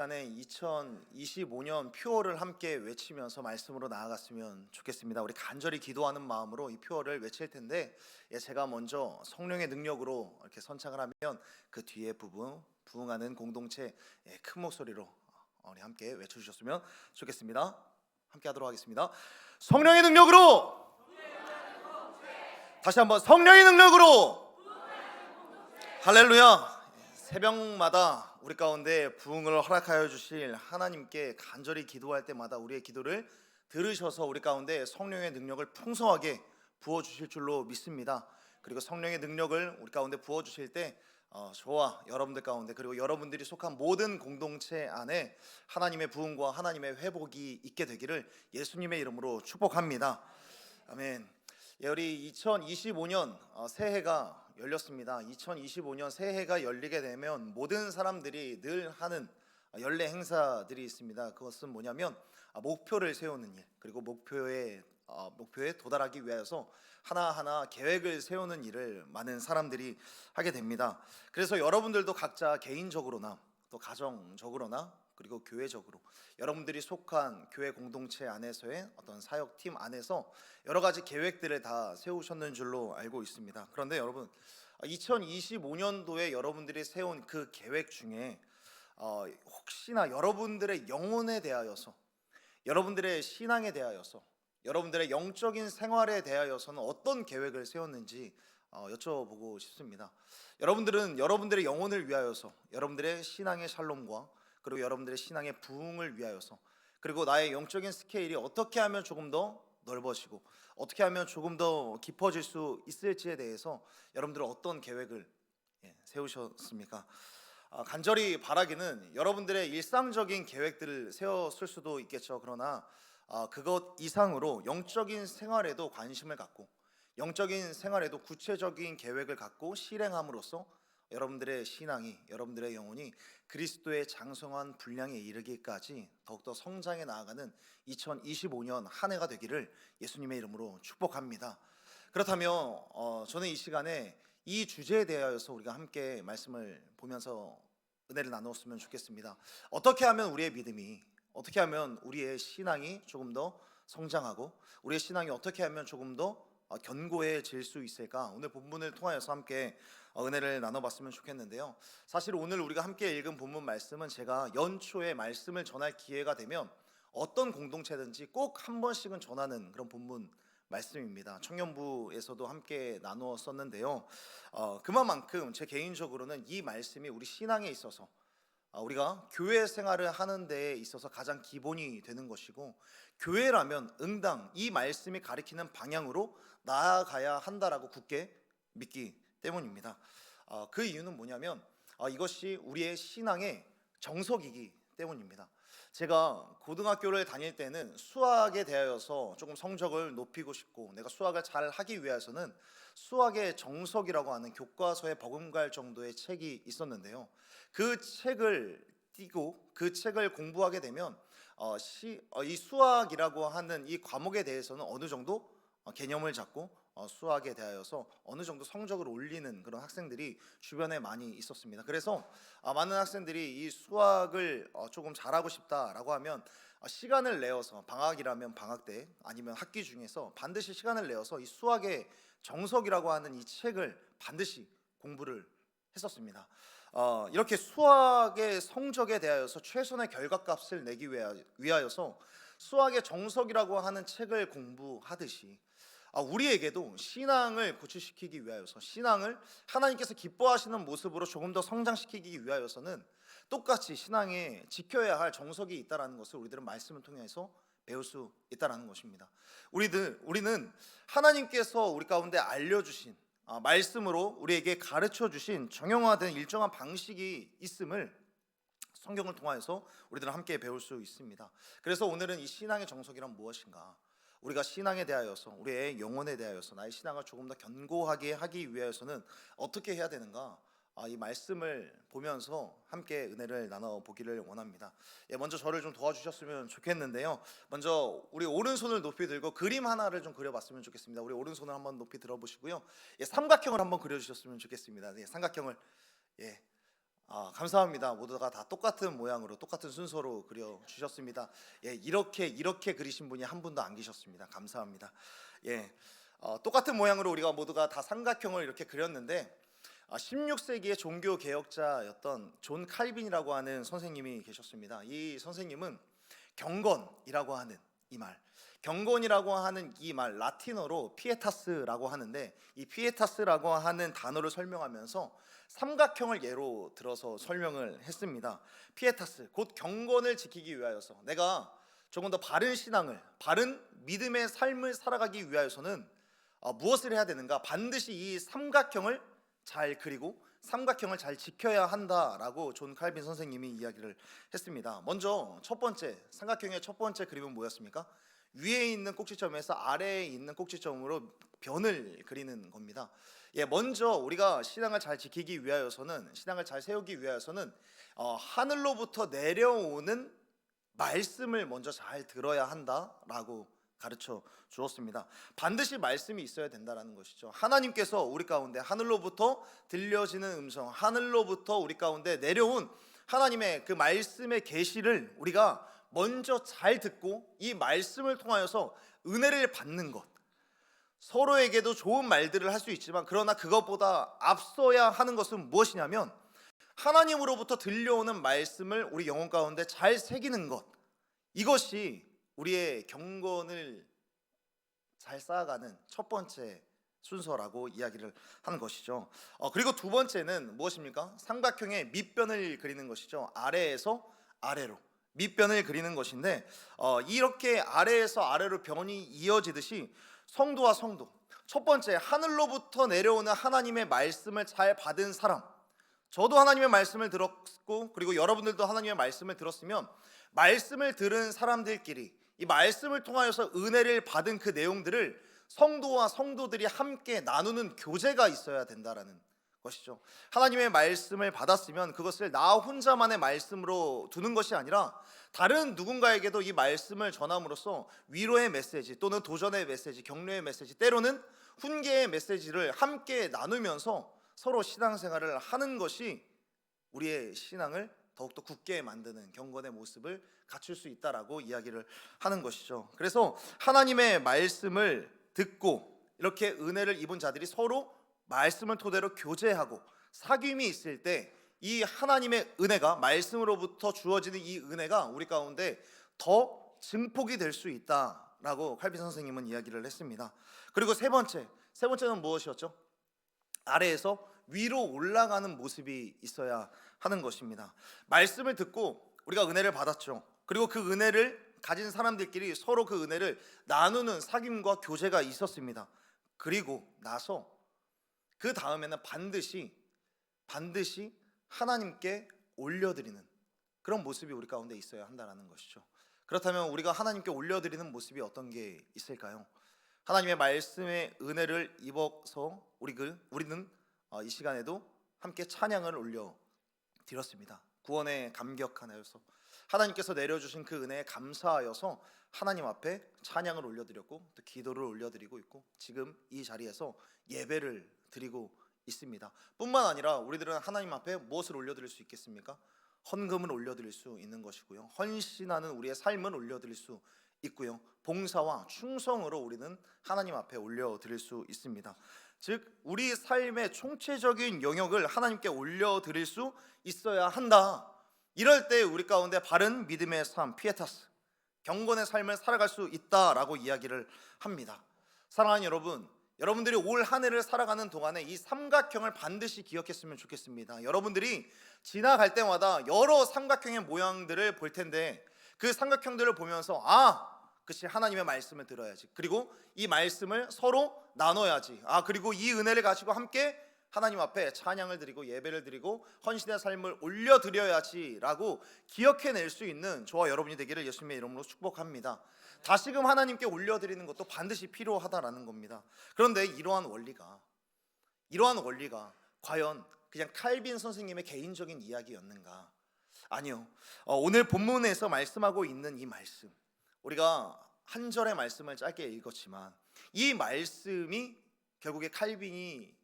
시간에 2025년 표어를 함께 외치면서 말씀으로 나아갔으면 좋겠습니다. 우리 간절히 기도하는 마음으로 이 표어를 외칠 텐데, 제가 먼저 성령의 능력으로 이렇게 선창을 하면 그 뒤에 부흥하는 공동체 큰 목소리로 우리 함께 외쳐주셨으면 좋겠습니다. 함께 하도록 하겠습니다. 성령의 능력으로, 다시 한번 성령의 능력으로, 할렐루야. 새벽마다 우리 가운데 부흥을 허락하여 주실 하나님께 간절히 기도할 때마다 우리의 기도를 들으셔서 우리 가운데 성령의 능력을 풍성하게 부어주실 줄로 믿습니다. 그리고 성령의 능력을 우리 가운데 부어주실 때 저와 여러분들 가운데, 그리고 여러분들이 속한 모든 공동체 안에 하나님의 부흥과 하나님의 회복이 있게 되기를 예수님의 이름으로 축복합니다. 아멘. 우리 2025년 새해가 열렸습니다. 2025년 새해가 열리게 되면 모든 사람들이 늘 하는 연례 행사들이 있습니다. 그것은 뭐냐면 목표를 세우는 일, 그리고 목표에 도달하기 위해서 하나하나 계획을 세우는 일을 많은 사람들이 하게 됩니다. 그래서 여러분들도 각자 개인적으로나 또 가정적으로나 그리고 교회적으로 여러분들이 속한 교회 공동체 안에서의 어떤 사역팀 안에서 여러 가지 계획들을 다 세우셨는 줄로 알고 있습니다. 그런데 여러분, 2025년도에 여러분들이 세운 그 계획 중에 혹시나 여러분들의 영혼에 대하여서, 여러분들의 신앙에 대하여서, 여러분들의 영적인 생활에 대하여서는 어떤 계획을 세웠는지 여쭤보고 싶습니다. 여러분들은 여러분들의 영혼을 위하여서, 여러분들의 신앙의 샬롬과 그리고 여러분들의 신앙의 부흥을 위하여서, 그리고 나의 영적인 스케일이 어떻게 하면 조금 더 넓어지고 어떻게 하면 조금 더 깊어질 수 있을지에 대해서 여러분들은 어떤 계획을 세우셨습니까? 간절히 바라기는 여러분들의 일상적인 계획들을 세웠을 수도 있겠죠. 그러나 그것 이상으로 영적인 생활에도 관심을 갖고 영적인 생활에도 구체적인 계획을 갖고 실행함으로써 여러분들의 신앙이, 여러분들의 영혼이 그리스도의 장성한 분량에 이르기까지 더욱더 성장해 나아가는 2025년 한 해가 되기를 예수님의 이름으로 축복합니다. 그렇다면 저는 이 시간에 이 주제에 대하여서 우리가 함께 말씀을 보면서 은혜를 나누었으면 좋겠습니다. 어떻게 하면 우리의 믿음이, 어떻게 하면 우리의 신앙이 조금 더 성장하고 우리의 신앙이 어떻게 하면 조금 더 견고해질 수 있을까? 오늘 본문을 통하여서 함께 은혜를 나눠봤으면 좋겠는데요. 사실 오늘 우리가 함께 읽은 본문 말씀은 제가 연초에 말씀을 전할 기회가 되면 어떤 공동체든지 꼭 한 번씩은 전하는 그런 본문 말씀입니다. 청년부에서도 함께 나누었었는데요. 그만큼 제 개인적으로는 이 말씀이 우리 신앙에 있어서 우리가 교회 생활을 하는 데에 있어서 가장 기본이 되는 것이고, 교회라면 응당 이 말씀이 가리키는 방향으로 나아가야 한다라고 굳게 믿기 때문입니다. 그 이유는 뭐냐면 이것이 우리의 신앙의 정석이기 때문입니다. 제가 고등학교를 다닐 때는 수학에 대하여서 조금 성적을 높이고 싶고 내가 수학을 잘 하기 위해서는 수학의 정석이라고 하는 교과서에 버금갈 정도의 책이 있었는데요. 그 책을 띄고 그 책을 공부하게 되면 이 수학이라고 하는 이 과목에 대해서는 어느 정도 개념을 잡고 수학에 대하여서 어느 정도 성적을 올리는 그런 학생들이 주변에 많이 있었습니다. 그래서 많은 학생들이 이 수학을 조금 잘하고 싶다라고 하면 시간을 내어서, 방학이라면 방학 때 아니면 학기 중에서 반드시 시간을 내어서 이 수학의 정석이라고 하는 이 책을 반드시 공부를 했었습니다. 이렇게 수학의 성적에 대하여서 최선의 결과값을 내기 위하여서 수학의 정석이라고 하는 책을 공부하듯이 우리에게도 신앙을 구축시키기 위하여서, 신앙을 하나님께서 기뻐하시는 모습으로 조금 더 성장시키기 위하여서는 똑같이 신앙에 지켜야 할 정석이 있다는 것을 우리들은 말씀을 통해서 배울 수 있다는 것입니다. 우리는 하나님께서 우리 가운데 알려주신 말씀으로 우리에게 가르쳐 주신 정형화된 일정한 방식이 있음을 성경을 통하여서 우리들은 함께 배울 수 있습니다. 그래서 오늘은 이 신앙의 정석이란 무엇인가, 우리가 신앙에 대하여서, 우리의 영혼에 대하여서 나의 신앙을 조금 더 견고하게 하기 위해서는 어떻게 해야 되는가, 이 말씀을 보면서 함께 은혜를 나눠보기를 원합니다. 먼저 저를 좀 도와주셨으면 좋겠는데요. 먼저 우리 오른손을 높이 들고 그림 하나를 좀 그려봤으면 좋겠습니다. 우리 오른손을 한번 높이 들어보시고요. 삼각형을 한번 그려주셨으면 좋겠습니다. 삼각형을 감사합니다. 모두가 다 똑같은 모양으로 똑같은 순서로 그려 주셨습니다. 예, 이렇게 그리신 분이 한 분도 안 계셨습니다. 감사합니다. 예, 똑같은 모양으로 우리가 모두가 다 삼각형을 이렇게 그렸는데 16세기의 종교 개혁자였던 존 칼빈이라고 하는 선생님이 계셨습니다. 이 선생님은 경건이라고 하는 이 말, 경건이라고 하는 이 말 라틴어로 피에타스라고 하는데, 이 피에타스라고 하는 단어를 설명하면서 삼각형을 예로 들어서 설명을 했습니다. 피에타스, 곧 경건을 지키기 위하여서, 내가 조금 더 바른 신앙을, 바른 믿음의 삶을 살아가기 위하여서는 무엇을 해야 되는가? 반드시 이 삼각형을 잘 그리고 삼각형을 잘 지켜야 한다라고 존 칼빈 선생님이 이야기를 했습니다. 먼저 첫 번째, 삼각형의 첫 번째 그림은 뭐였습니까? 위에 있는 꼭지점에서 아래에 있는 꼭지점으로 변을 그리는 겁니다. 예, 먼저 우리가 신앙을 잘 지키기 위하여서는, 신앙을 잘 세우기 위하여서는 하늘로부터 내려오는 말씀을 먼저 잘 들어야 한다라고 가르쳐 주었습니다. 반드시 말씀이 있어야 된다라는 것이죠. 하나님께서 우리 가운데 하늘로부터 들려지는 음성, 하늘로부터 우리 가운데 내려온 하나님의 그 말씀의 계시를 우리가 먼저 잘 듣고 이 말씀을 통하여서 은혜를 받는 것, 서로에게도 좋은 말들을 할 수 있지만, 그러나 그것보다 앞서야 하는 것은 무엇이냐면 하나님으로부터 들려오는 말씀을 우리 영혼 가운데 잘 새기는 것, 이것이 우리의 경건을 잘 쌓아가는 첫 번째 순서라고 이야기를 하는 것이죠. 그리고 두 번째는 무엇입니까? 삼각형의 밑변을 그리는 것이죠. 아래에서 아래로 밑변을 그리는 것인데, 이렇게 아래에서 아래로 변이 이어지듯이 성도와 성도, 첫 번째, 하늘로부터 내려오는 하나님의 말씀을 잘 받은 사람, 저도 하나님의 말씀을 들었고, 그리고 여러분들도 하나님의 말씀을 들었으면 말씀을 들은 사람들끼리 이 말씀을 통하여서 은혜를 받은 그 내용들을 성도와 성도들이 함께 나누는 교제가 있어야 된다라는 것이죠. 하나님의 말씀을 받았으면 그것을 나 혼자만의 말씀으로 두는 것이 아니라 다른 누군가에게도 이 말씀을 전함으로써 위로의 메시지, 또는 도전의 메시지, 격려의 메시지, 때로는 훈계의 메시지를 함께 나누면서 서로 신앙생활을 하는 것이 우리의 신앙을 더욱더 굳게 만드는 경건의 모습을 갖출 수 있다라고 이야기를 하는 것이죠. 그래서 하나님의 말씀을 듣고 이렇게 은혜를 입은 자들이 서로 말씀을 토대로 교제하고 사귐이 있을 때 이 하나님의 은혜가, 말씀으로부터 주어지는 이 은혜가 우리 가운데 더 증폭이 될 수 있다라고 칼빈 선생님은 이야기를 했습니다. 그리고 세 번째는 무엇이었죠? 아래에서 위로 올라가는 모습이 있어야 하는 것입니다. 말씀을 듣고 우리가 은혜를 받았죠. 그리고 그 은혜를 가진 사람들끼리 서로 그 은혜를 나누는 사귐과 교제가 있었습니다. 그리고 나서 그 다음에는 반드시 하나님께 올려드리는 그런 모습이 우리 가운데 있어야 한다는 것이죠. 그렇다면 우리가 하나님께 올려드리는 모습이 어떤 게 있을까요? 하나님의 말씀의 은혜를 입어서 우리는 이 시간에도 함께 찬양을 올려드렸습니다. 구원에 감격하여서 하나님께서 내려주신 그 은혜에 감사하여서 하나님 앞에 찬양을 올려드렸고, 또 기도를 올려드리고 있고, 지금 이 자리에서 예배를 드리고 있습니다. 뿐만 아니라 우리들은 하나님 앞에 무엇을 올려드릴 수 있겠습니까? 헌금을 올려드릴 수 있는 것이고요, 헌신하는 우리의 삶을 올려드릴 수 있고요, 봉사와 충성으로 우리는 하나님 앞에 올려드릴 수 있습니다. 즉 우리 삶의 총체적인 영역을 하나님께 올려드릴 수 있어야 한다. 이럴 때 우리 가운데 바른 믿음의 삶, 피에타스, 경건의 삶을 살아갈 수 있다라고 이야기를 합니다. 사랑하는 여러분, 여러분들이 올 한 해를 살아가는 동안에 이 삼각형을 반드시 기억했으면 좋겠습니다. 여러분들이 지나갈 때마다 여러 삼각형의 모양들을 볼 텐데, 그 삼각형들을 보면서 그치, 하나님의 말씀을 들어야지, 그리고 이 말씀을 서로 나눠야지, 그리고 이 은혜를 가지고 함께 하나님 앞에 찬양을 드리고 예배를 드리고 헌신의 삶을 올려드려야지 라고 기억해낼 수 있는 저와 여러분이 되기를 예수님의 이름으로 축복합니다. 다시금 하나님께 올려드리는 것도 반드시 필요하다라는 겁니다. 그런데 이러한 원리가 과연 그냥 칼빈 선생님의 개인적인 이야기였는가? 아니요. 오늘 본문에서 말씀하고 있는 이 말씀, 우리가 한 절의 말씀을 짧게 읽었지만 이 말씀이 결국에 칼빈이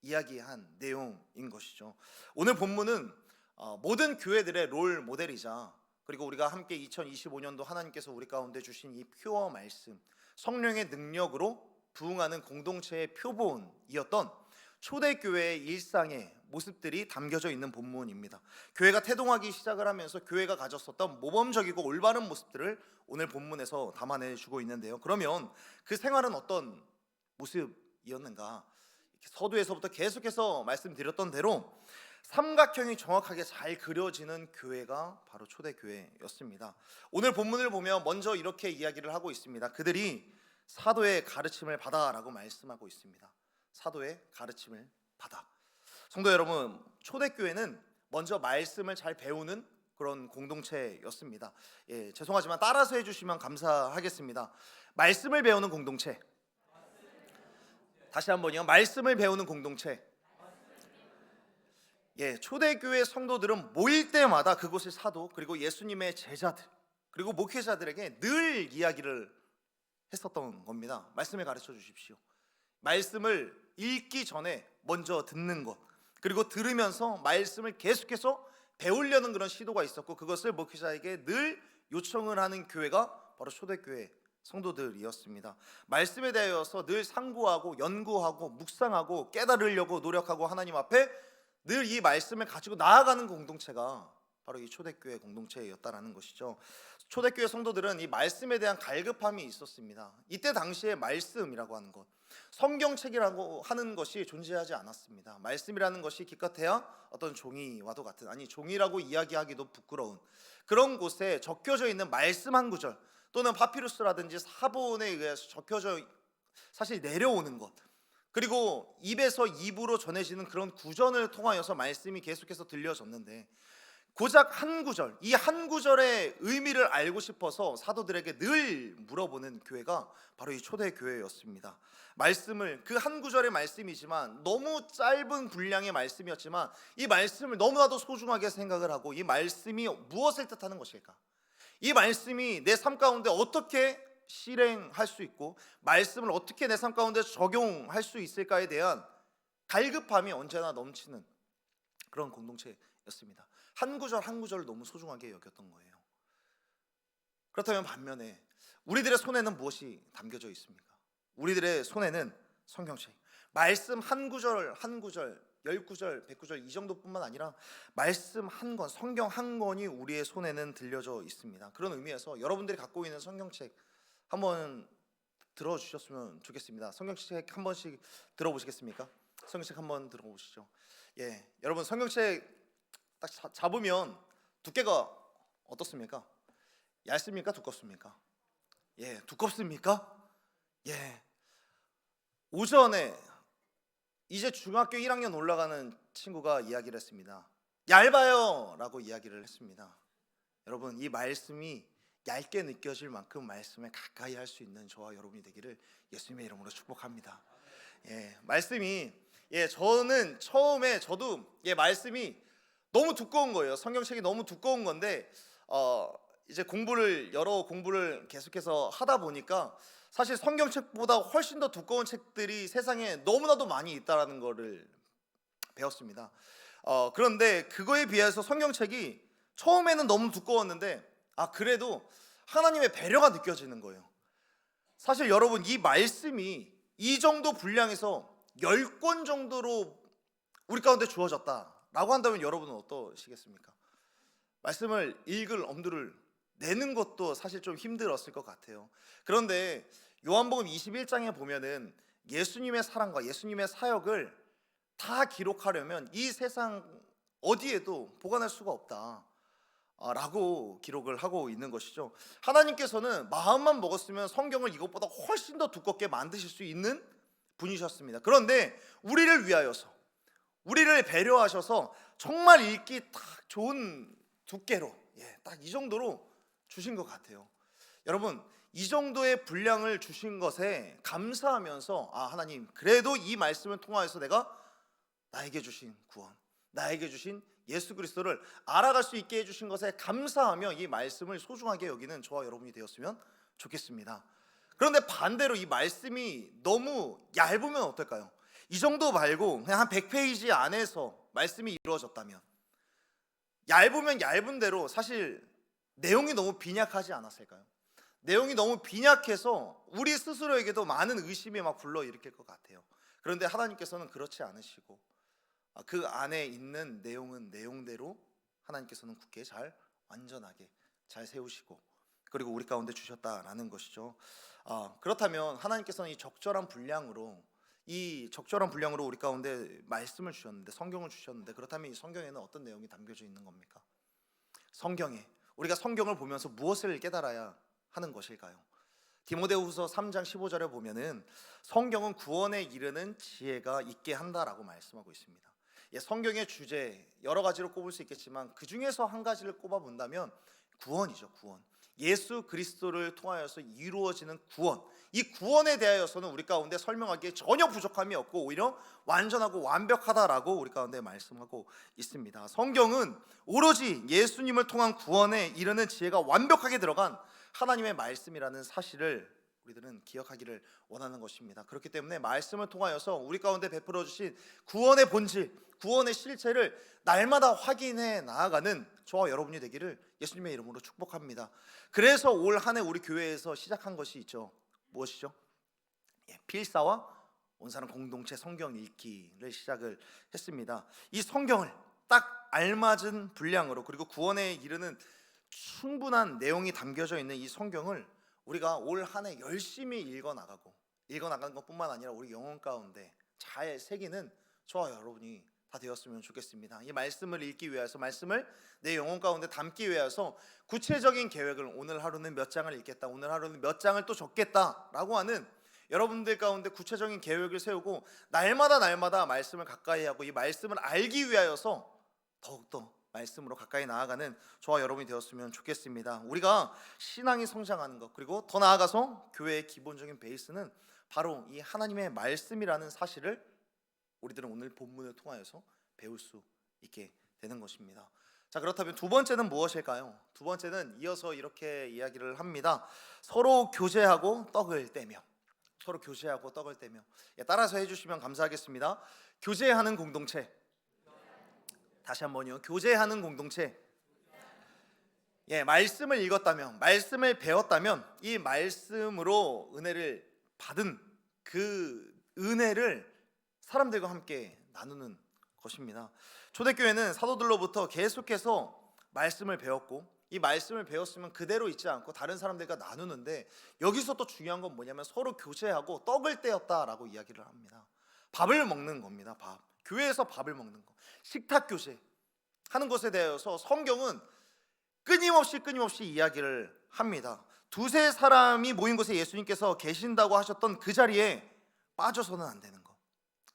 이야기한 내용인 것이죠. 오늘 본문은 모든 교회들의 롤 모델이자, 그리고 우리가 함께 2025년도 하나님께서 우리 가운데 주신 이 퓨어 말씀, 성령의 능력으로 부흥하는 공동체의 표본이었던 초대교회의 일상의 모습들이 담겨져 있는 본문입니다. 교회가 태동하기 시작을 하면서 교회가 가졌었던 모범적이고 올바른 모습들을 오늘 본문에서 담아내주고 있는데요. 그러면 그 생활은 어떤 모습이었는가? 서두에서부터 계속해서 말씀드렸던 대로 삼각형이 정확하게 잘 그려지는 교회가 바로 초대교회였습니다. 오늘 본문을 보면 먼저 이렇게 이야기를 하고 있습니다. 그들이 사도의 가르침을 받아라고 말씀하고 있습니다. 사도의 가르침을 받아. 성도 여러분, 초대교회는 먼저 말씀을 잘 배우는 그런 공동체였습니다. 죄송하지만 따라서 해주시면 감사하겠습니다. 말씀을 배우는 공동체. 다시 한번요. 말씀을 배우는 공동체. 초대교회 성도들은 모일 때마다 그곳의 사도, 그리고 예수님의 제자들, 그리고 목회자들에게 늘 이야기를 했었던 겁니다. 말씀을 가르쳐 주십시오. 말씀을 읽기 전에 먼저 듣는 것, 그리고 들으면서 말씀을 계속해서 배우려는 그런 시도가 있었고, 그것을 목회자에게 늘 요청을 하는 교회가 바로 초대교회 성도들이었습니다. 말씀에 대하여서 늘 상고하고 연구하고 묵상하고 깨달으려고 노력하고 하나님 앞에 늘 이 말씀을 가지고 나아가는 공동체가 바로 이 초대교회 공동체였다라는 것이죠. 초대교회 성도들은 이 말씀에 대한 갈급함이 있었습니다. 이때 당시에 말씀이라고 하는 것, 성경책이라고 하는 것이 존재하지 않았습니다. 말씀이라는 것이 기껏해야 어떤 종이와도 같은, 아니 종이라고 이야기하기도 부끄러운 그런 곳에 적혀져 있는 말씀 한 구절, 또는 파피루스라든지 사본에 의해서 적혀져 사실 내려오는 것, 그리고 입에서 입으로 전해지는 그런 구전을 통하여서 말씀이 계속해서 들려졌는데, 고작 한 구절, 이 한 구절의 의미를 알고 싶어서 사도들에게 늘 물어보는 교회가 바로 이 초대교회였습니다. 말씀을, 그 한 구절의 말씀이지만 너무 짧은 분량의 말씀이었지만 이 말씀을 너무나도 소중하게 생각을 하고, 이 말씀이 무엇을 뜻하는 것일까? 이 말씀이 내 삶 가운데 어떻게 실행할 수 있고, 말씀을 어떻게 내 삶 가운데 적용할 수 있을까에 대한 갈급함이 언제나 넘치는 그런 공동체였습니다. 한 구절 한 구절을 너무 소중하게 여겼던 거예요. 그렇다면 반면에 우리들의 손에는 무엇이 담겨져 있습니까? 우리들의 손에는 성경책, 말씀 한 구절 한 구절, 10구절, 100구절 이 정도뿐만 아니라 말씀 한 권, 성경 한 권이 우리의 손에는 들려져 있습니다. 그런 의미에서 여러분들이 갖고 있는 성경책 한번 들어주셨으면 좋겠습니다. 성경책 한 번씩 들어보시겠습니까? 성경책 한번 들어보시죠. 여러분, 성경책 딱 잡으면 두께가 어떻습니까? 얇습니까? 두껍습니까? 두껍습니까? 오전에 이제 중학교 1학년 올라가는 친구가 이야기를 했습니다. 얇아요 라고 이야기를 했습니다. 여러분, 이 말씀이 얇게 느껴질 만큼 말씀에 가까이 할 수 있는 저와 여러분이 되기를 예수님의 이름으로 축복합니다. 말씀이 저는 처음에 저도 말씀이 너무 두꺼운 거예요. 성경책이 너무 두꺼운 건데 이제 여러 공부를 계속해서 하다 보니까 사실 성경책보다 훨씬 더 두꺼운 책들이 세상에 너무나도 많이 있다라는 거를 배웠습니다. 그런데 그거에 비해서 성경책이 처음에는 너무 두꺼웠는데 그래도 하나님의 배려가 느껴지는 거예요. 사실 여러분, 이 말씀이 이 정도 분량에서 10권 정도로 우리 가운데 주어졌다라고 한다면 여러분은 어떠시겠습니까? 말씀을 읽을 엄두를 내는 것도 사실 좀 힘들었을 것 같아요. 그런데 요한복음 21장에 보면은 예수님의 사랑과 예수님의 사역을 다 기록하려면 이 세상 어디에도 보관할 수가 없다 라고 기록을 하고 있는 것이죠. 하나님께서는 마음만 먹었으면 성경을 이것보다 훨씬 더 두껍게 만드실 수 있는 분이셨습니다. 그런데 우리를 위하여서, 우리를 배려하셔서 정말 읽기 딱 좋은 두께로 딱 이 정도로 주신 것 같아요. 여러분, 이 정도의 분량을 주신 것에 감사하면서 하나님, 그래도 이 말씀을 통하여서 내가 나에게 주신 구원, 나에게 주신 예수 그리스도를 알아갈 수 있게 해주신 것에 감사하며 이 말씀을 소중하게 여기는 저와 여러분이 되었으면 좋겠습니다. 그런데 반대로 이 말씀이 너무 얇으면 어떨까요? 이 정도 말고 그냥 한 100페이지 안에서 말씀이 이루어졌다면, 얇으면 얇은 대로 사실 내용이 너무 빈약하지 않았을까요? 내용이 너무 빈약해서 우리 스스로에게도 많은 의심이 막 불러일으킬 것 같아요. 그런데 하나님께서는 그렇지 않으시고 그 안에 있는 내용은 내용대로 하나님께서는 굳게 잘 완전하게 잘 세우시고 그리고 우리 가운데 주셨다라는 것이죠. 그렇다면 하나님께서는 이 적절한 분량으로 우리 가운데 말씀을 주셨는데, 성경을 주셨는데, 그렇다면 이 성경에는 어떤 내용이 담겨져 있는 겁니까? 우리가 성경을 보면서 무엇을 깨달아야 하는 것일까요? 디모데후서 3장 15절에 보면은 성경은 구원에 이르는 지혜가 있게 한다라고 말씀하고 있습니다. 성경의 주제 여러 가지로 꼽을 수 있겠지만 그 중에서 한 가지를 꼽아 본다면 구원이죠. 구원. 예수 그리스도를 통하여서 이루어지는 구원. 이 구원에 대하여서는 우리 가운데 설명하기에 전혀 부족함이 없고 오히려 완전하고 완벽하다라고 우리 가운데 말씀하고 있습니다. 성경은 오로지 예수님을 통한 구원에 이르는 지혜가 완벽하게 들어간 하나님의 말씀이라는 사실을 우리들은 기억하기를 원하는 것입니다. 그렇기 때문에 말씀을 통하여서 우리 가운데 베풀어 주신 구원의 본질, 구원의 실체를 날마다 확인해 나아가는 저와 여러분이 되기를 예수님의 이름으로 축복합니다. 그래서 올 한 해 우리 교회에서 시작한 것이 있죠. 무엇이죠? 필사와 온사람 공동체 성경 읽기를 시작을 했습니다. 이 성경을 딱 알맞은 분량으로 그리고 구원에 이르는 충분한 내용이 담겨져 있는 이 성경을 우리가 올 한 해 열심히 읽어 나가는 것뿐만 아니라 우리 영혼 가운데 잘 새기는 저와 여러분이 다 되었으면 좋겠습니다. 이 말씀을 읽기 위해서, 말씀을 내 영혼 가운데 담기 위해서 구체적인 계획을, 오늘 하루는 몇 장을 읽겠다, 오늘 하루는 몇 장을 또 적겠다라고 하는 여러분들 가운데 구체적인 계획을 세우고 날마다 말씀을 가까이 하고 이 말씀을 알기 위하여서 더욱더 말씀으로 가까이 나아가는 저와 여러분이 되었으면 좋겠습니다. 우리가 신앙이 성장하는 것, 그리고 더 나아가서 교회의 기본적인 베이스는 바로 이 하나님의 말씀이라는 사실을 우리들은 오늘 본문을 통하여서 배울 수 있게 되는 것입니다. 자, 그렇다면 두 번째는 무엇일까요? 두 번째는 이어서 이렇게 이야기를 합니다. 서로 교제하고 떡을 떼며. 따라서 해주시면 감사하겠습니다. 교제하는 공동체. 다시 한번요. 교제하는 공동체. 말씀을 읽었다면, 말씀을 배웠다면 이 말씀으로 은혜를 받은 그 은혜를 사람들과 함께 나누는 것입니다. 초대교회는 사도들로부터 계속해서 말씀을 배웠고 이 말씀을 배웠으면 그대로 있지 않고 다른 사람들과 나누는데, 여기서 또 중요한 건 뭐냐면 서로 교제하고 떡을 떼었다라고 이야기를 합니다. 밥을 먹는 겁니다. 교회에서 밥을 먹는 거, 식탁 교제 하는 것에 대해서 성경은 끊임없이 이야기를 합니다. 두세 사람이 모인 곳에 예수님께서 계신다고 하셨던 그 자리에 빠져서는 안 되는 것,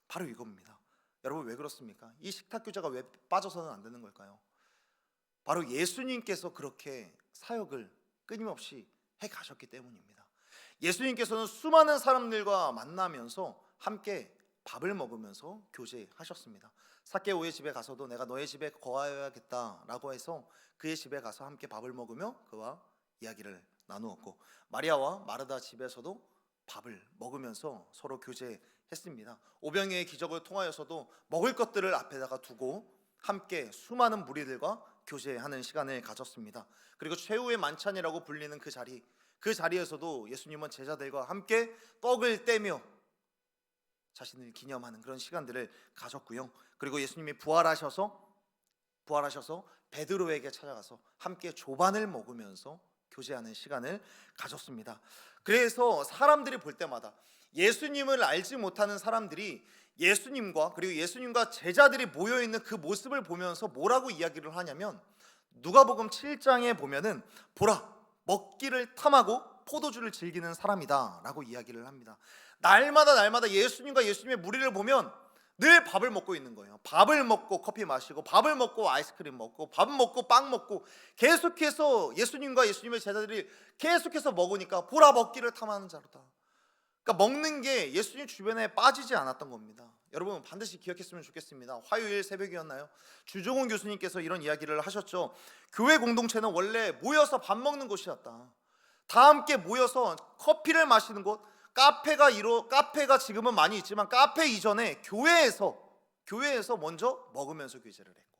바로 이겁니다. 여러분, 왜 그렇습니까? 이 식탁 교제가 왜 빠져서는 안 되는 걸까요? 바로 예수님께서 그렇게 사역을 끊임없이 해 가셨기 때문입니다. 예수님께서는 수많은 사람들과 만나면서 함께 밥을 먹으면서 교제하셨습니다. 삭개오의 집에 가서도 내가 너의 집에 거하여야겠다라고 해서 그의 집에 가서 함께 밥을 먹으며 그와 이야기를 나누었고, 마리아와 마르다 집에서도 밥을 먹으면서 서로 교제했습니다. 오병이의 기적을 통하여서도 먹을 것들을 앞에다가 두고 함께 수많은 무리들과 교제하는 시간을 가졌습니다. 그리고 최후의 만찬이라고 불리는 그 자리에서도 예수님은 제자들과 함께 떡을 떼며 자신을 기념하는 그런 시간들을 가졌고요. 그리고 예수님이 부활하셔서 베드로에게 찾아가서 함께 조반을 먹으면서 교제하는 시간을 가졌습니다. 그래서 사람들이 볼 때마다 예수님을 알지 못하는 사람들이 예수님과 그리고 예수님과 제자들이 모여있는 그 모습을 보면서 뭐라고 이야기를 하냐면, 누가복음 7장에 보면은 보라, 먹기를 탐하고 포도주를 즐기는 사람이다 라고 이야기를 합니다. 날마다 예수님과 예수님의 무리를 보면 늘 밥을 먹고 있는 거예요. 밥을 먹고 커피 마시고, 밥을 먹고 아이스크림 먹고, 밥 먹고 빵 먹고, 계속해서 예수님과 예수님의 제자들이 계속해서 먹으니까 보라, 먹기를 탐하는 자로다. 그러니까 먹는 게 예수님 주변에 빠지지 않았던 겁니다. 여러분, 반드시 기억했으면 좋겠습니다. 화요일 새벽이었나요? 주종훈 교수님께서 이런 이야기를 하셨죠. 교회 공동체는 원래 모여서 밥 먹는 곳이었다. 다 함께 모여서 커피를 마시는 곳, 카페가 지금은 많이 있지만 카페 이전에 교회에서 먼저 먹으면서 교제를 했고,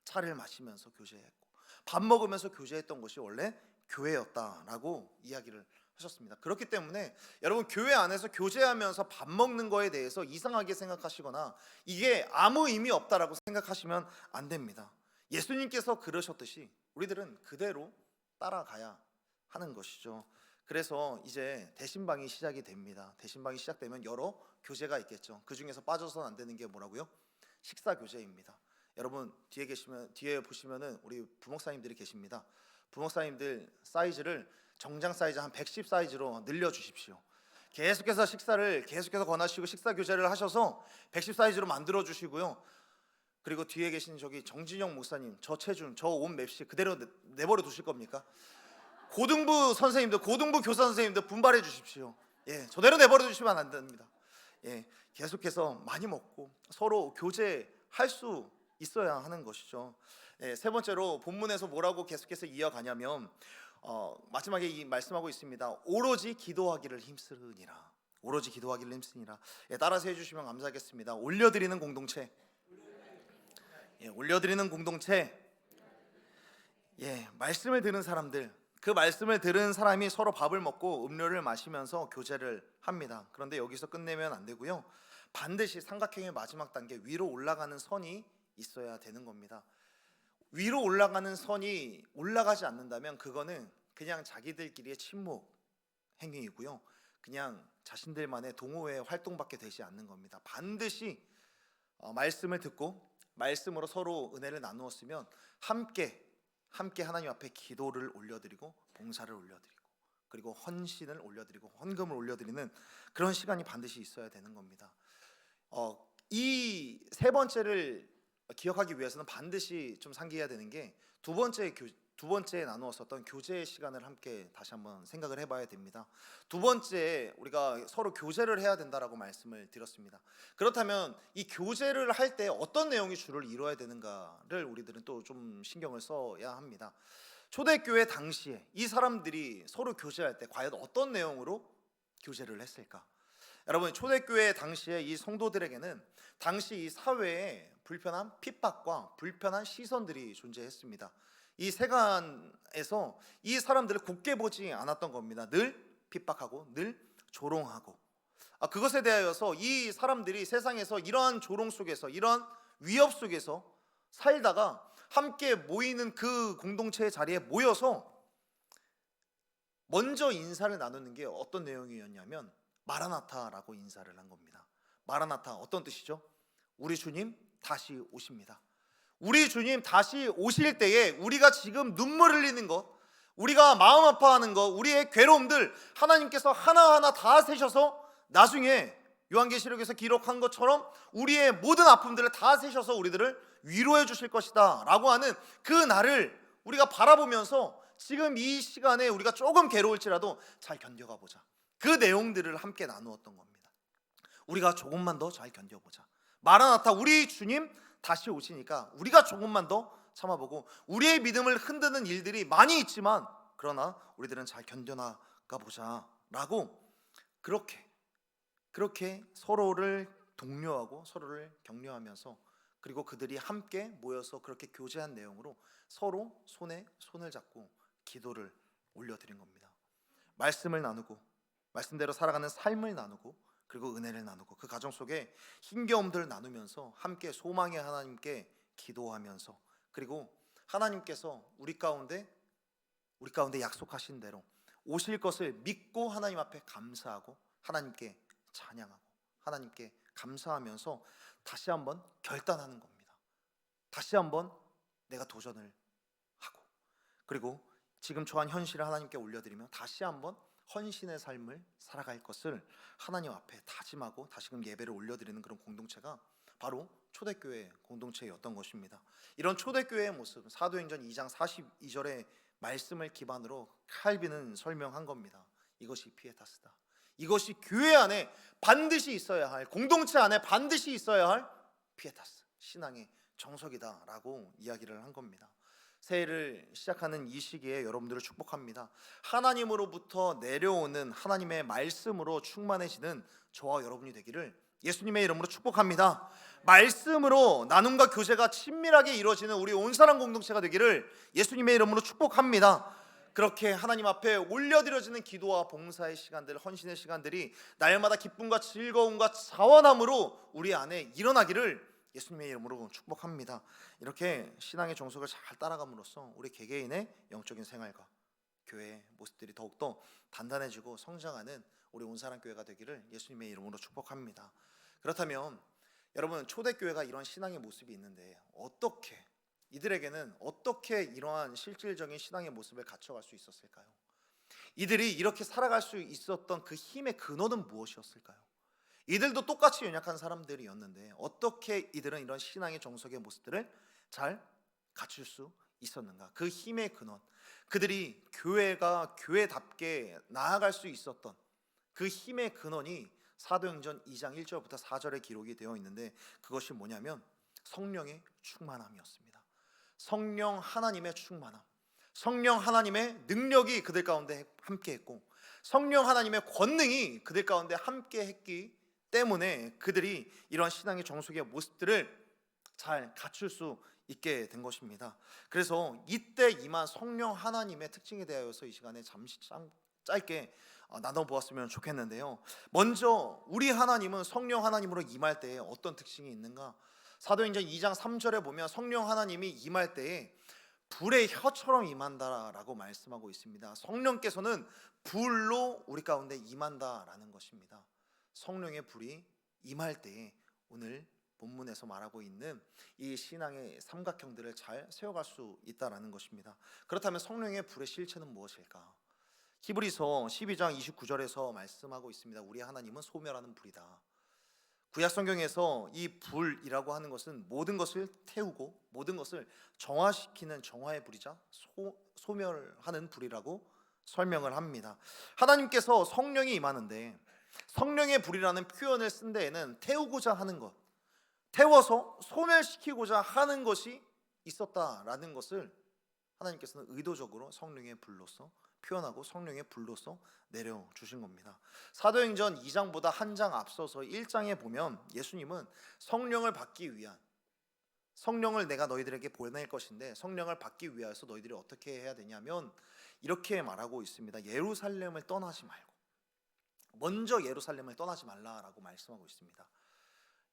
차를 마시면서 교제했고 밥 먹으면서 교제했던 것이 원래 교회였다라고 이야기를 하셨습니다. 그렇기 때문에 여러분 교회 안에서 교제하면서 밥 먹는 거에 대해서 이상하게 생각하시거나 이게 아무 의미 없다라고 생각하시면 안 됩니다. 예수님께서 그러셨듯이 우리들은 그대로 따라가야 하는 것이죠. 그래서 이제 대신방이 시작이 됩니다. 대신방이 시작되면 여러 교제가 있겠죠. 그 중에서 빠져서는 안 되는 게 뭐라고요? 식사 교제입니다. 여러분 뒤에 보시면은 우리 부목사님들이 계십니다. 부목사님들 사이즈를 정장 사이즈 한 110 사이즈로 늘려 주십시오. 계속해서 식사를 계속해서 권하시고 식사 교제를 하셔서 110 사이즈로 만들어 주시고요. 그리고 뒤에 계신 저기 정진영 목사님, 저 체중, 저 옷 맵시 그대로 내버려 두실 겁니까? 고등부 선생님들, 고등부 교사 선생님들 분발해 주십시오. 예, 저대로 내버려 두시면 안 됩니다. 예, 계속해서 많이 먹고 서로 교제할 수 있어야 하는 것이죠. 예, 세 번째로 본문에서 뭐라고 계속해서 이어가냐면 마지막에 이 말씀하고 있습니다. 오로지 기도하기를 힘쓰니라. 오로지 기도하기를 힘쓰니라. 예, 따라서 해주시면 감사하겠습니다. 올려드리는 공동체. 예, 올려드리는 공동체. 예, 말씀을 듣는 사람들, 그 말씀을 들은 사람이 서로 밥을 먹고 음료를 마시면서 교제를 합니다. 그런데 여기서 끝내면 안 되고요. 반드시 삼각형의 마지막 단계 위로 올라가는 선이 있어야 되는 겁니다. 위로 올라가는 선이 올라가지 않는다면 그거는 그냥 자기들끼리의 침묵 행위이고요. 그냥 자신들만의 동호회 활동밖에 되지 않는 겁니다. 반드시 말씀을 듣고 말씀으로 서로 은혜를 나누었으면 함께 하나님 앞에 기도를 올려드리고 봉사를 올려드리고 그리고 헌신을 올려드리고 헌금을 올려드리는 그런 시간이 반드시 있어야 되는 겁니다. 이 세 번째를 기억하기 위해서는 반드시 좀 상기해야 되는 게 두 번째 나누었었던 교제의 시간을 함께 다시 한번 생각을 해봐야 됩니다. 두 번째 우리가 서로 교제를 해야 된다라고 말씀을 드렸습니다. 그렇다면 이 교제를 할 때 어떤 내용이 주를 이루어야 되는가를 우리들은 또 좀 신경을 써야 합니다. 초대교회 당시에 이 사람들이 서로 교제할 때 과연 어떤 내용으로 교제를 했을까? 여러분 초대교회 당시에 이 성도들에게는 당시 이 사회에 불편한 핍박과 불편한 시선들이 존재했습니다. 이 세간에서 이 사람들을 곱게 보지 않았던 겁니다. 늘 핍박하고 늘 조롱하고 그것에 대하여서 이 사람들이 세상에서 이러한 조롱 속에서 이러한 위협 속에서 살다가 함께 모이는 그 공동체의 자리에 모여서 먼저 인사를 나누는 게 어떤 내용이었냐면 마라나타라고 인사를 한 겁니다. 마라나타 어떤 뜻이죠? 우리 주님 다시 오십니다. 우리 주님 다시 오실 때에 우리가 지금 눈물 흘리는 것, 우리가 마음 아파하는 것, 우리의 괴로움들 하나님께서 하나하나 다 세셔서 나중에 요한계시록에서 기록한 것처럼 우리의 모든 아픔들을 다 세셔서 우리들을 위로해 주실 것이다 라고 하는 그 날을 우리가 바라보면서 지금 이 시간에 우리가 조금 괴로울지라도 잘 견뎌가 보자. 그 내용들을 함께 나누었던 겁니다. 우리가 조금만 더 잘 견뎌보자. 마라나타 우리 주님 다시 오시니까 우리가 조금만 더 참아보고 우리의 믿음을 흔드는 일들이 많이 있지만 그러나 우리들은 잘 견뎌나가 보자 라고 그렇게 서로를 독려하고 서로를 격려하면서 그리고 그들이 함께 모여서 그렇게 교제한 내용으로 서로 손에 손을 잡고 기도를 올려드린 겁니다. 말씀을 나누고 말씀대로 살아가는 삶을 나누고 그리고 은혜를 나누고 그 가정 속에 힘겨움들을 나누면서 함께 소망의 하나님께 기도하면서 그리고 하나님께서 우리 가운데 약속하신 대로 오실 것을 믿고 하나님 앞에 감사하고 하나님께 찬양하고 하나님께 감사하면서 다시 한번 결단하는 겁니다. 다시 한번 내가 도전을 하고 그리고 지금 처한 현실을 하나님께 올려드리며 다시 한번 헌신의 삶을 살아갈 것을 하나님 앞에 다짐하고 다시금 예배를 올려드리는 그런 공동체가 바로 초대교회 공동체였던 것입니다. 이런 초대교회의 모습 사도행전 2장 42절의 말씀을 기반으로 칼빈은 설명한 겁니다. 이것이 피에타스다. 이것이 교회 안에 반드시 있어야 할 공동체 안에 반드시 있어야 할 피에타스 신앙의 정석이다라고 이야기를 한 겁니다. 새해를 시작하는 이 시기에 여러분들을 축복합니다. 하나님으로부터 내려오는 하나님의 말씀으로 충만해지는 저와 여러분이 되기를 예수님의 이름으로 축복합니다. 말씀으로 나눔과 교제가 친밀하게 이루어지는 우리 온사람 공동체가 되기를 예수님의 이름으로 축복합니다. 그렇게 하나님 앞에 올려드려지는 기도와 봉사의 시간들, 헌신의 시간들이 날마다 기쁨과 즐거움과 자원함으로 우리 안에 일어나기를 예수님의 이름으로 축복합니다. 이렇게 신앙의 정석을 잘 따라감으로써 우리 개개인의 영적인 생활과 교회의 모습들이 더욱더 단단해지고 성장하는 우리 온사람 교회가 되기를 예수님의 이름으로 축복합니다. 그렇다면 여러분, 초대교회가 이런 신앙의 모습이 있는데 이들에게는 어떻게 이러한 실질적인 신앙의 모습을 갖춰갈 수 있었을까요? 이들이 이렇게 살아갈 수 있었던 그 힘의 근원은 무엇이었을까요? 이들도 똑같이 연약한 사람들이었는데 어떻게 이들은 이런 신앙의 정석의 모습들을 잘 갖출 수 있었는가? 그 힘의 근원, 그들이 교회가 교회답게 나아갈 수 있었던 그 힘의 근원이 사도행전 2장 1절부터 4절에 기록이 되어 있는데, 그것이 뭐냐면 성령의 충만함이었습니다. 성령 하나님의 충만함, 성령 하나님의 능력이 그들 가운데 함께했고 성령 하나님의 권능이 그들 가운데 함께했기 때문에 그들이 이러한 신앙의 정석의 모습들을 잘 갖출 수 있게 된 것입니다. 그래서 이때 임한 성령 하나님의 특징에 대하여서 이 시간에 잠시 짧게 나눠보았으면 좋겠는데요. 먼저 우리 하나님은 성령 하나님으로 임할 때에 어떤 특징이 있는가? 사도행전 2장 3절에 보면 성령 하나님이 임할 때에 불의 혀처럼 임한다라고 말씀하고 있습니다. 성령께서는 불로 우리 가운데 임한다라는 것입니다. 성령의 불이 임할 때에 오늘 본문에서 말하고 있는 이 신앙의 삼각형들을 잘 세워갈 수 있다라는 것입니다. 그렇다면 성령의 불의 실체는 무엇일까? 히브리서 12장 29절에서 말씀하고 있습니다. 우리 하나님은 소멸하는 불이다. 구약 성경에서 이 불이라고 하는 것은 모든 것을 태우고 모든 것을 정화시키는 정화의 불이자 소멸하는 불이라고 설명을 합니다. 하나님께서 성령이 임하는데 성령의 불이라는 표현을 쓴 데에는 태우고자 하는 것, 태워서 소멸시키고자 하는 것이 있었다라는 것을 하나님께서는 의도적으로 성령의 불로서 표현하고 성령의 불로서 내려주신 겁니다. 사도행전 2장보다 한 장 앞서서 1장에 보면 예수님은 성령을 받기 위한, 성령을 내가 너희들에게 보낼 것인데 성령을 받기 위해서 너희들이 어떻게 해야 되냐면 이렇게 말하고 있습니다. 예루살렘을 떠나지 말고, 먼저 예루살렘을 떠나지 말라라고 말씀하고 있습니다.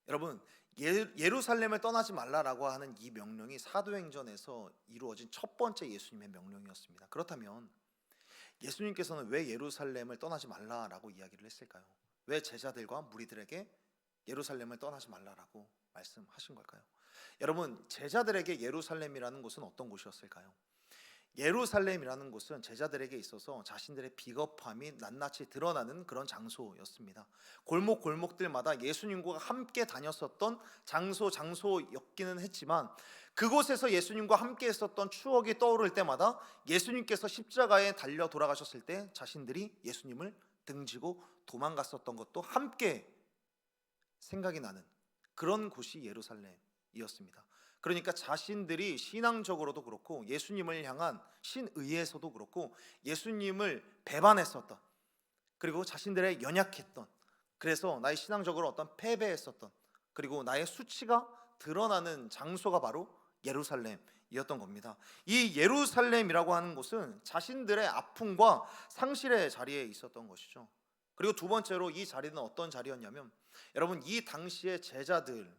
여러분, 예루살렘을 떠나지 말라라고 하는 이 명령이 사도행전에서 이루어진 첫 번째 예수님의 명령이었습니다. 그렇다면 예수님께서는 왜 예루살렘을 떠나지 말라라고 이야기를 했을까요? 왜 제자들과 무리들에게 예루살렘을 떠나지 말라라고 말씀하신 걸까요? 여러분, 제자들에게 예루살렘이라는 곳은 어떤 곳이었을까요? 예루살렘이라는 곳은 제자들에게 있어서 자신들의 비겁함이 낱낱이 드러나는 그런 장소였습니다. 골목골목들마다 예수님과 함께 다녔었던 장소였기는 했지만 그곳에서 예수님과 함께 했었던 추억이 떠오를 때마다 예수님께서 십자가에 달려 돌아가셨을 때 자신들이 예수님을 등지고 도망갔었던 것도 함께 생각이 나는 그런 곳이 예루살렘이었습니다. 그러니까 자신들이 신앙적으로도 그렇고 예수님을 향한 신의에서도 그렇고 예수님을 배반했었던, 그리고 자신들의 연약했던, 그래서 나의 신앙적으로 어떤 패배했었던, 그리고 나의 수치가 드러나는 장소가 바로 예루살렘이었던 겁니다. 이 예루살렘이라고 하는 곳은 자신들의 아픔과 상실의 자리에 있었던 것이죠. 그리고 두 번째로 이 자리는 어떤 자리였냐면, 여러분, 이 당시의 제자들을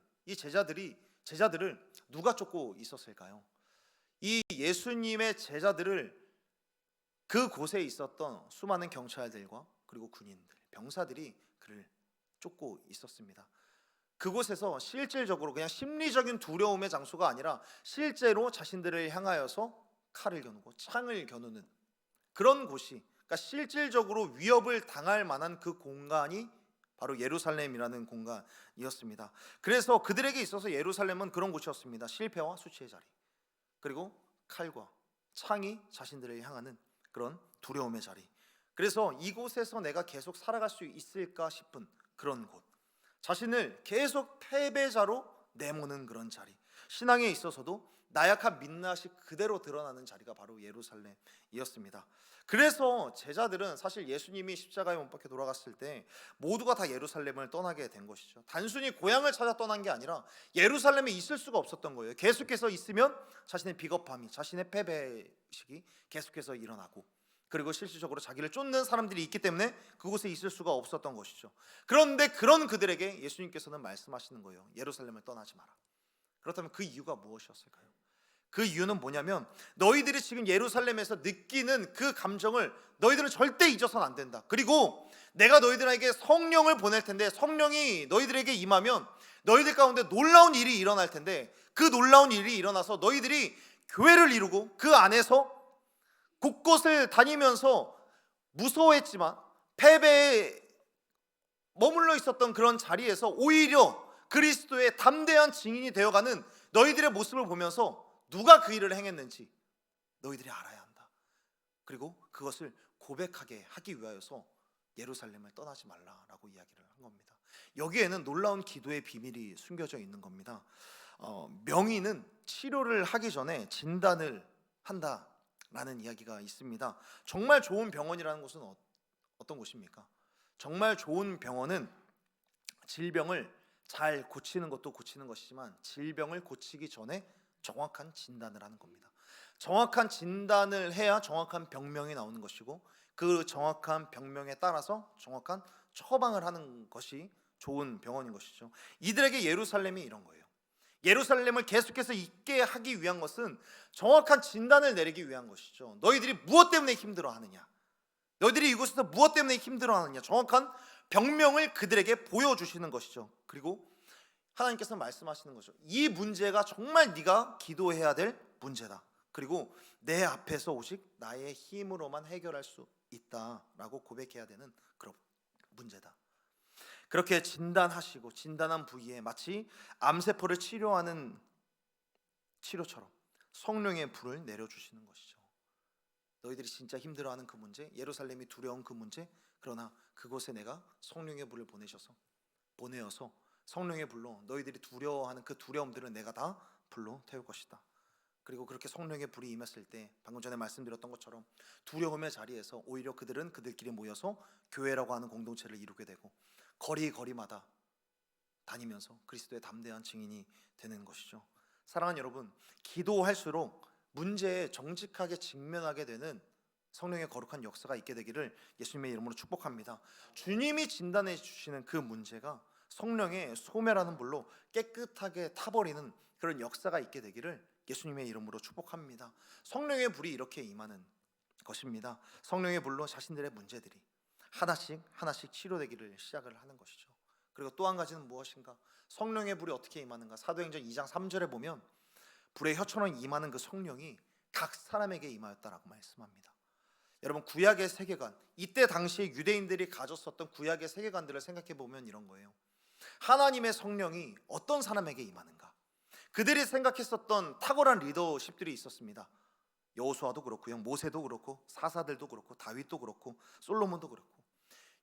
누가 쫓고 있었을까요? 이 예수님의 제자들을 그곳에 있었던 수많은 경찰들과 그리고 군인들, 병사들이 그를 쫓고 있었습니다. 그곳에서 실질적으로 그냥 심리적인 두려움의 장소가 아니라 실제로 자신들을 향하여서 칼을 겨누고 창을 겨누는 그런 곳이, 그러니까 실질적으로 위협을 당할 만한 그 공간이 바로 예루살렘이라는 공간이었습니다. 그래서 그들에게 있어서 예루살렘은 그런 곳이었습니다. 실패와 수치의 자리, 그리고 칼과 창이 자신들을 향하는 그런 두려움의 자리. 그래서 이곳에서 내가 계속 살아갈 수 있을까 싶은 그런 곳, 자신을 계속 패배자로 내모는 그런 자리, 신앙에 있어서도 나약한 민낯이 그대로 드러나는 자리가 바로 예루살렘이었습니다. 그래서 제자들은 사실 예수님이 십자가에 못 박혀 돌아갔을 때 모두가 다 예루살렘을 떠나게 된 것이죠. 단순히 고향을 찾아 떠난 게 아니라 예루살렘에 있을 수가 없었던 거예요. 계속해서 있으면 자신의 비겁함이, 자신의 패배의식이 계속해서 일어나고, 그리고 실질적으로 자기를 쫓는 사람들이 있기 때문에 그곳에 있을 수가 없었던 것이죠. 그런데 그런 그들에게 예수님께서는 말씀하시는 거예요. 예루살렘을 떠나지 마라. 그렇다면 그 이유가 무엇이었을까요? 그 이유는 뭐냐면, 너희들이 지금 예루살렘에서 느끼는 그 감정을 너희들은 절대 잊어서는 안 된다. 그리고 내가 너희들에게 성령을 보낼 텐데, 성령이 너희들에게 임하면 너희들 가운데 놀라운 일이 일어날 텐데, 그 놀라운 일이 일어나서 너희들이 교회를 이루고 그 안에서 곳곳을 다니면서 무서워했지만 패배에 머물러 있었던 그런 자리에서 오히려 그리스도의 담대한 증인이 되어가는 너희들의 모습을 보면서 누가 그 일을 행했는지 너희들이 알아야 한다. 그리고 그것을 고백하게 하기 위하여서 예루살렘을 떠나지 말라라고 이야기를 한 겁니다. 여기에는 놀라운 기도의 비밀이 숨겨져 있는 겁니다. 명의는 치료를 하기 전에 진단을 한다라는 이야기가 있습니다. 정말 좋은 병원이라는 곳은 어떤 곳입니까? 정말 좋은 병원은 질병을 잘 고치는 것도 고치는 것이지만 질병을 고치기 전에 정확한 진단을 하는 겁니다. 정확한 진단을 해야 정확한 병명이 나오는 것이고, 그 정확한 병명에 따라서 정확한 처방을 하는 것이 좋은 병원인 것이죠. 이들에게 예루살렘이 이런 거예요. 예루살렘을 계속해서 있게 하기 위한 것은 정확한 진단을 내리기 위한 것이죠. 너희들이 무엇 때문에 힘들어하느냐, 너희들이 이곳에서 무엇 때문에 힘들어하느냐, 정확한 병명을 그들에게 보여주시는 것이죠. 그리고 하나님께서 말씀하시는 거죠. 이 문제가 정말 네가 기도해야 될 문제다. 그리고 내 앞에서 오직 나의 힘으로만 해결할 수 있다라고 고백해야 되는 그런 문제다. 그렇게 진단하시고 진단한 부위에 마치 암세포를 치료하는 치료처럼 성령의 불을 내려주시는 것이죠. 너희들이 진짜 힘들어하는 그 문제, 예루살렘이 두려운 그 문제, 그러나 그곳에 내가 성령의 불을 보내어서 성령의 불로 너희들이 두려워하는 그 두려움들을 내가 다 불로 태울 것이다. 그리고 그렇게 성령의 불이 임했을 때 방금 전에 말씀드렸던 것처럼 두려움의 자리에서 오히려 그들은 그들끼리 모여서 교회라고 하는 공동체를 이루게 되고 거리마다 다니면서 그리스도의 담대한 증인이 되는 것이죠. 사랑하는 여러분, 기도할수록 문제에 정직하게 직면하게 되는 성령의 거룩한 역사가 있게 되기를 예수님의 이름으로 축복합니다. 주님이 진단해 주시는 그 문제가 성령의 소멸하는 불로 깨끗하게 타버리는 그런 역사가 있게 되기를 예수님의 이름으로 축복합니다. 성령의 불이 이렇게 임하는 것입니다. 성령의 불로 자신들의 문제들이 하나씩 치료되기를 시작을 하는 것이죠. 그리고 또 한 가지는 무엇인가? 성령의 불이 어떻게 임하는가? 사도행전 2장 3절에 보면 불의 혀처럼 임하는 그 성령이 각 사람에게 임하였다라고 말씀합니다. 여러분, 구약의 세계관, 이때 당시에 유대인들이 가졌었던 구약의 세계관들을 생각해 보면 이런 거예요. 하나님의 성령이 어떤 사람에게 임하는가? 그들이 생각했었던 탁월한 리더십들이 있었습니다. 여호수아도 그렇고요, 모세도 그렇고, 사사들도 그렇고, 다윗도 그렇고, 솔로몬도 그렇고,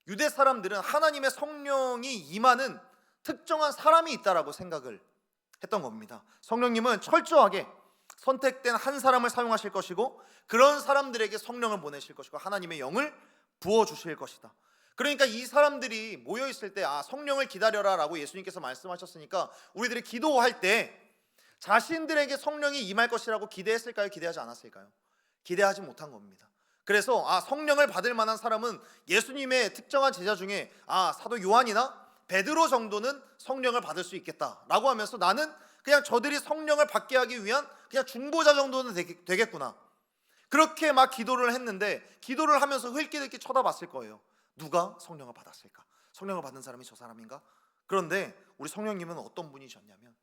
유대 사람들은 하나님의 성령이 임하는 특정한 사람이 있다라고 생각을 했던 겁니다. 성령님은 철저하게 선택된 한 사람을 사용하실 것이고, 그런 사람들에게 성령을 보내실 것이고, 하나님의 영을 부어주실 것이다. 그러니까 이 사람들이 모여있을 때 성령을 기다려라 라고 예수님께서 말씀하셨으니까 우리들이 기도할 때 자신들에게 성령이 임할 것이라고 기대했을까요? 기대하지 않았을까요? 기대하지 못한 겁니다. 그래서 성령을 받을 만한 사람은 예수님의 특정한 제자 중에 사도 요한이나 베드로 정도는 성령을 받을 수 있겠다라고 하면서 나는 그냥 저들이 성령을 받게 하기 위한 그냥 중보자 정도는 되겠구나, 그렇게 막 기도를 했는데, 기도를 하면서 흘끼들끼 쳐다봤을 거예요. 누가 성령을 받았을까? 성령을 받는 사람이 저 사람인가? 그런데 우리 성령님은 어떤 분이셨냐면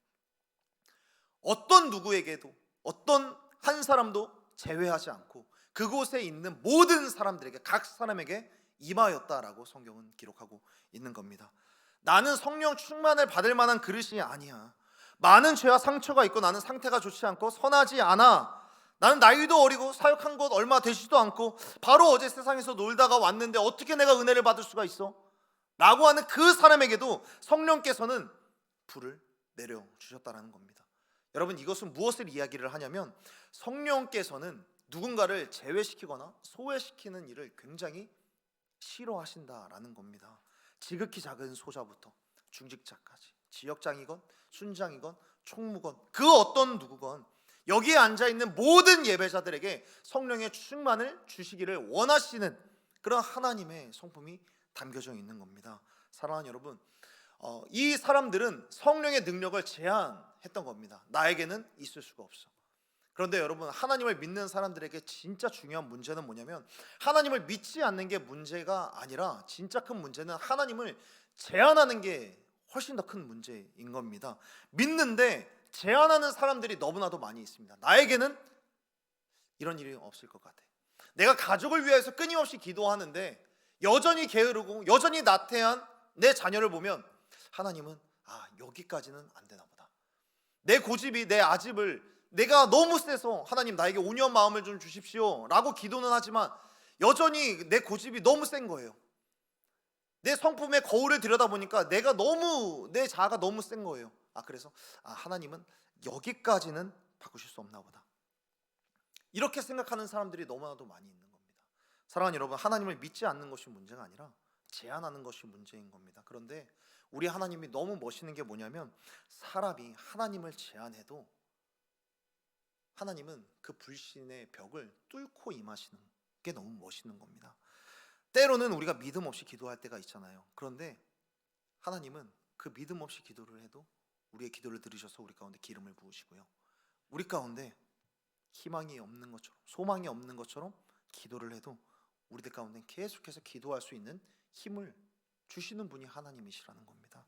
어떤 누구에게도 어떤 한 사람도 제외하지 않고 그곳에 있는 모든 사람들에게, 각 사람에게 임하였다라고 성경은 기록하고 있는 겁니다. 나는 성령 충만을 받을 만한 그릇이 아니야. 많은 죄와 상처가 있고 나는 상태가 좋지 않고 선하지 않아. 나는 나이도 어리고 사역한 것 얼마 되지도 않고 바로 어제 세상에서 놀다가 왔는데 어떻게 내가 은혜를 받을 수가 있어? 라고 하는 그 사람에게도 성령께서는 불을 내려주셨다는 겁니다. 여러분, 이것은 무엇을 이야기를 하냐면 성령께서는 누군가를 제외시키거나 소외시키는 일을 굉장히 싫어하신다라는 겁니다. 지극히 작은 소자부터 중직자까지, 지역장이건 순장이건 총무건 그 어떤 누구건 여기에 앉아있는 모든 예배자들에게 성령의 충만을 주시기를 원하시는 그런 하나님의 성품이 담겨져 있는 겁니다. 사랑하는 여러분, 이 사람들은 성령의 능력을 제한했던 겁니다. 나에게는 있을 수가 없어. 그런데 여러분, 하나님을 믿는 사람들에게 진짜 중요한 문제는 뭐냐면 하나님을 믿지 않는 게 문제가 아니라 진짜 큰 문제는 하나님을 제한하는 게 훨씬 더 큰 문제인 겁니다. 믿는데 제한하는 사람들이 너무나도 많이 있습니다. 나에게는 이런 일이 없을 것 같아. 내가 가족을 위해서 끊임없이 기도하는데 여전히 게으르고 여전히 나태한 내 자녀를 보면 하나님은 여기까지는 안 되나 보다. 내 고집이, 내 아집을 내가 너무 세서 하나님 나에게 온유한 마음을 좀 주십시오 라고 기도는 하지만 여전히 내 고집이 너무 센 거예요. 내 성품의 거울을 들여다보니까 내 자아가 너무 센 거예요. 그래서 하나님은 여기까지는 바꾸실 수 없나 보다. 이렇게 생각하는 사람들이 너무나도 많이 있는 겁니다. 사랑하는 여러분, 하나님을 믿지 않는 것이 문제가 아니라 제한하는 것이 문제인 겁니다. 그런데 우리 하나님이 너무 멋있는 게 뭐냐면 사람이 하나님을 제한해도 하나님은 그 불신의 벽을 뚫고 임하시는 게 너무 멋있는 겁니다. 때로는 우리가 믿음 없이 기도할 때가 있잖아요. 그런데 하나님은 그 믿음 없이 기도를 해도 우리의 기도를 들으셔서 우리 가운데 기름을 부으시고요, 우리 가운데 희망이 없는 것처럼, 소망이 없는 것처럼 기도를 해도 우리들 가운데 계속해서 기도할 수 있는 힘을 주시는 분이 하나님이시라는 겁니다.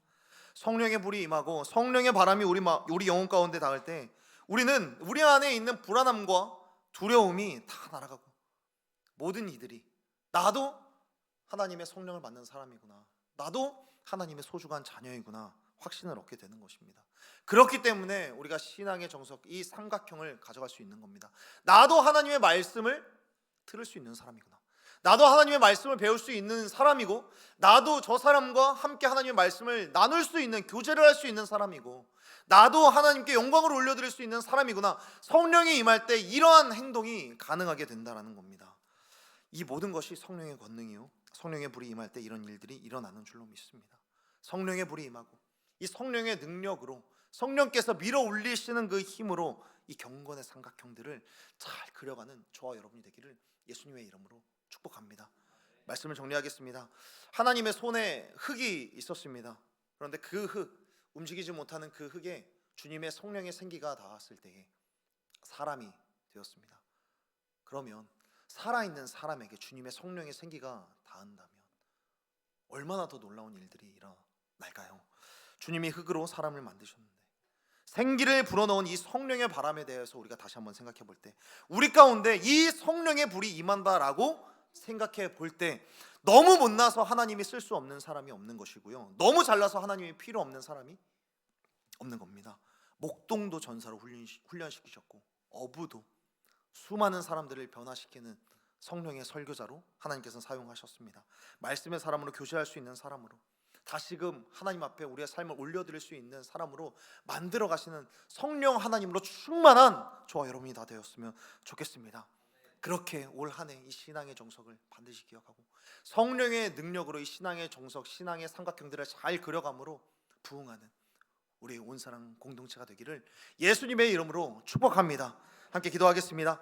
성령의 불이 임하고 성령의 바람이 우리 영혼 가운데 닿을 때 우리는 우리 안에 있는 불안함과 두려움이 다 날아가고 모든 이들이 나도 하나님의 성령을 받는 사람이구나, 나도 하나님의 소중한 자녀이구나 확신을 얻게 되는 것입니다. 그렇기 때문에 우리가 신앙의 정석, 이 삼각형을 가져갈 수 있는 겁니다. 나도 하나님의 말씀을 들을 수 있는 사람이구나, 나도 하나님의 말씀을 배울 수 있는 사람이고, 나도 저 사람과 함께 하나님의 말씀을 나눌 수 있는, 교제를 할 수 있는 사람이고, 나도 하나님께 영광을 올려드릴 수 있는 사람이구나. 성령이 임할 때 이러한 행동이 가능하게 된다는 겁니다. 이 모든 것이 성령의 권능이요, 성령의 불이 임할 때 이런 일들이 일어나는 줄로 믿습니다. 성령의 불이 임하고 이 성령의 능력으로, 성령께서 밀어 올리시는 그 힘으로 이 경건의 삼각형들을 잘 그려가는 저와 여러분이 되기를 예수님의 이름으로 축복합니다. 말씀을 정리하겠습니다. 하나님의 손에 흙이 있었습니다. 그런데 그 흙, 움직이지 못하는 그 흙에 주님의 성령의 생기가 닿았을 때에 사람이 되었습니다. 그러면 살아있는 사람에게 주님의 성령의 생기가 닿는다면 얼마나 더 놀라운 일들이 일어날까요? 주님이 흙으로 사람을 만드셨는데 생기를 불어넣은 이 성령의 바람에 대해서 우리가 다시 한번 생각해 볼 때, 우리 가운데 이 성령의 불이 임한다라고 생각해 볼 때 너무 못나서 하나님이 쓸 수 없는 사람이 없는 것이고요, 너무 잘나서 하나님이 필요 없는 사람이 없는 겁니다. 목동도 전사로 훈련시키셨고, 어부도 수많은 사람들을 변화시키는 성령의 설교자로 하나님께서는 사용하셨습니다. 말씀의 사람으로 교제할 수 있는 사람으로, 다시금 하나님 앞에 우리의 삶을 올려드릴 수 있는 사람으로 만들어 가시는 성령 하나님으로 충만한 저와 여러분이 다 되었으면 좋겠습니다. 그렇게 올 한 해 이 신앙의 정석을 반드시 기억하고 성령의 능력으로 이 신앙의 정석, 신앙의 삼각형들을 잘 그려감으로 부흥하는 우리 온사랑 공동체가 되기를 예수님의 이름으로 축복합니다. 함께 기도하겠습니다.